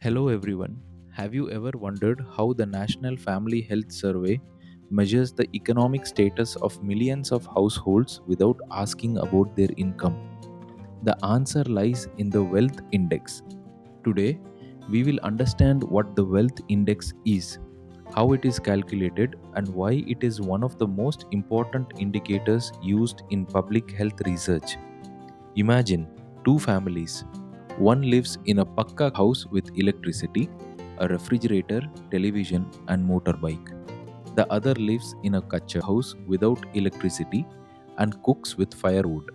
Hello everyone. Have you ever wondered how the National Family Health Survey measures the economic status of millions of households without asking about their income? The answer lies in the Wealth Index. Today, we will understand what the Wealth Index is, how it is calculated, and why it is one of the most important indicators used in public health research. Imagine two families. One lives in a pakka house with electricity, a refrigerator, television, and motorbike. The other lives in a kacha house without electricity and cooks with firewood.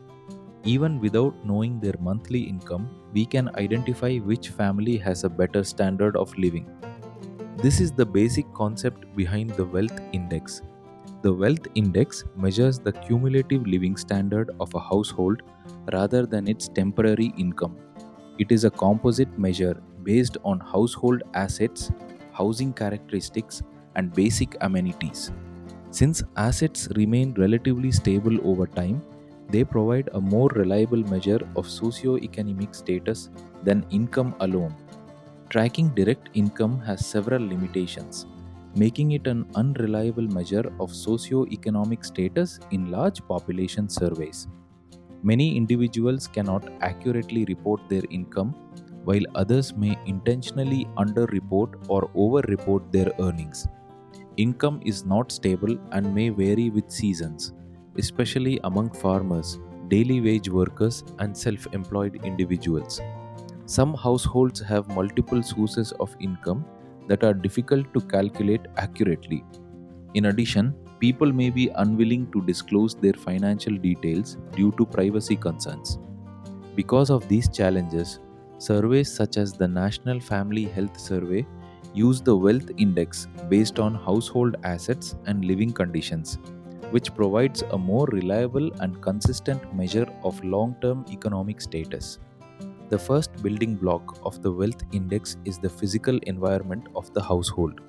Even without knowing their monthly income, we can identify which family has a better standard of living. This is the basic concept behind the Wealth Index. The Wealth Index measures the cumulative living standard of a household rather than its temporary income. It is a composite measure based on household assets, housing characteristics, and basic amenities. Since assets remain relatively stable over time, they provide a more reliable measure of socioeconomic status than income alone. Tracking direct income has several limitations, making it an unreliable measure of socio-economic status in large population surveys. Many individuals cannot accurately report their income, while others may intentionally underreport or overreport their earnings. Income is not stable and may vary with seasons, especially among farmers, daily wage workers, and self employed individuals. Some households have multiple sources of income that are difficult to calculate accurately. In addition, people may be unwilling to disclose their financial details due to privacy concerns. Because of these challenges, surveys such as the National Family Health Survey use the Wealth Index based on household assets and living conditions, which provides a more reliable and consistent measure of long term economic status. The first building block of the Wealth Index is the physical environment of the household.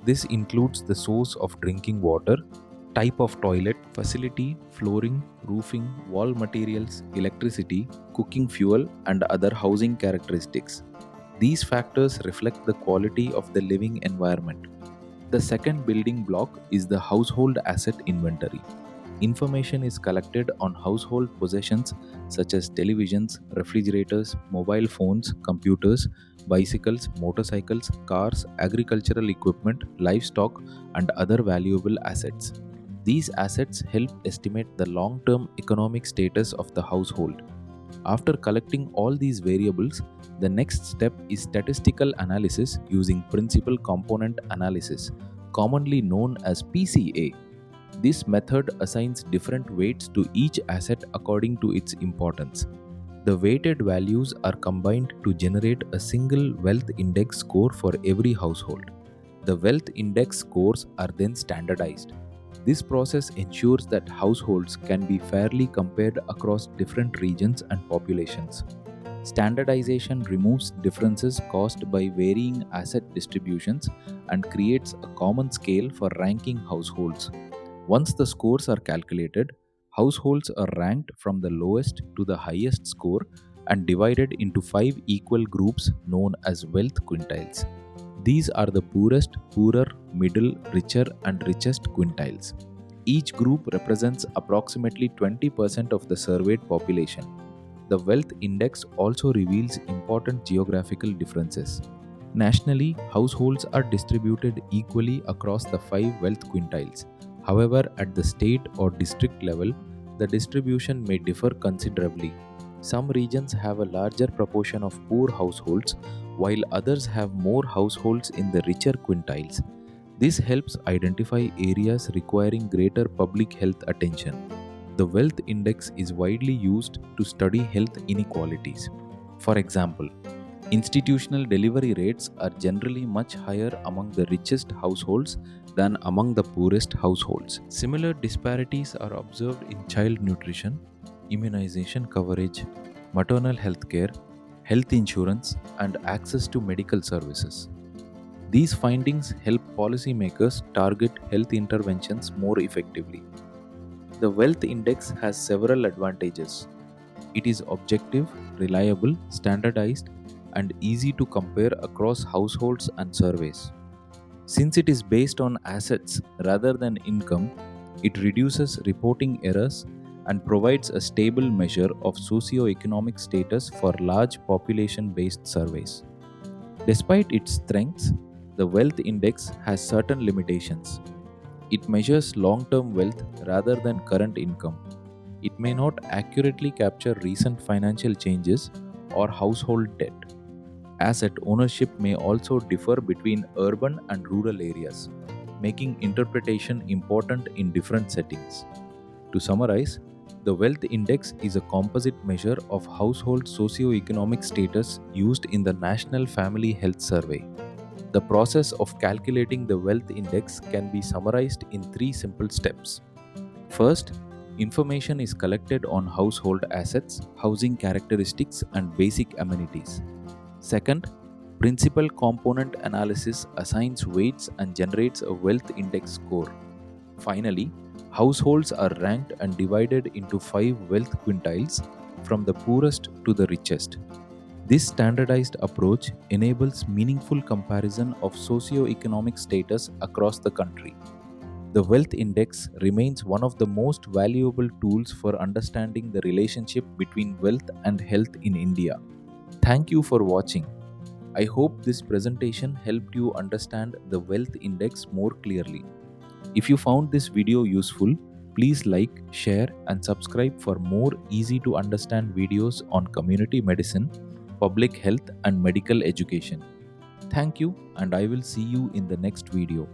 This includes the source of drinking water, type of toilet, facility, flooring, roofing, wall materials, electricity, cooking fuel, and other housing characteristics. These factors reflect the quality of the living environment. The second building block is the household asset inventory. Information is collected on household possessions such as televisions, refrigerators, mobile phones, computers, bicycles, motorcycles, cars, agricultural equipment, livestock, and other valuable assets. These assets help estimate the long term economic status of the household. After collecting all these variables, the next step is statistical analysis using principal component analysis, commonly known as PCA. This method assigns different weights to each asset according to its importance. The weighted values are combined to generate a single Wealth Index score for every household. The Wealth Index scores are then standardized. This process ensures that households can be fairly compared across different regions and populations. Standardization removes differences caused by varying asset distributions and creates a common scale for ranking households. Once the scores are calculated, households are ranked from the lowest to the highest score and divided into five equal groups known as wealth quintiles. These are the poorest, poorer, middle, richer, and richest quintiles. Each group represents approximately 20% of the surveyed population. The Wealth Index also reveals important geographical differences. Nationally, households are distributed equally across the five wealth quintiles. However, at the state or district level, the distribution may differ considerably. Some regions have a larger proportion of poor households, while others have more households in the richer quintiles. This helps identify areas requiring greater public health attention. The Wealth Index is widely used to study health inequalities. For example, institutional delivery rates are generally much higher among the richest households than among the poorest households. Similar disparities are observed in child nutrition, immunization coverage, maternal health care, health insurance, and access to medical services. These findings help policymakers target health interventions more effectively. The Wealth Index has several advantages. It is objective, reliable, standardized, and easy to compare across households and surveys. Since it is based on assets rather than income, it reduces reporting errors and provides a stable measure of socioeconomic status for large population based surveys. Despite its strengths, the Wealth Index has certain limitations. It measures long term wealth rather than current income. It may not accurately capture recent financial changes or household debt. Asset ownership may also differ between urban and rural areas, making interpretation important in different settings. To summarize, the Wealth Index is a composite measure of household socioeconomic status used in the National Family Health Survey. The process of calculating the Wealth Index can be summarized in three simple steps. First, information is collected on household assets, housing characteristics, and basic amenities. Second, principal component analysis assigns weights and generates a wealth index score. Finally, households are ranked and divided into 5 wealth quintiles from the poorest to the richest. This standardized approach enables meaningful comparison of socioeconomic status across the country. The Wealth Index remains one of the most valuable tools for understanding the relationship between wealth and health in India. Thank you for watching. I hope this presentation helped you understand the Wealth Index more clearly. If you found this video useful, please like, share, and subscribe for more easy to understand videos on community medicine, public health, and medical education. Thank you, and I will see you in the next video.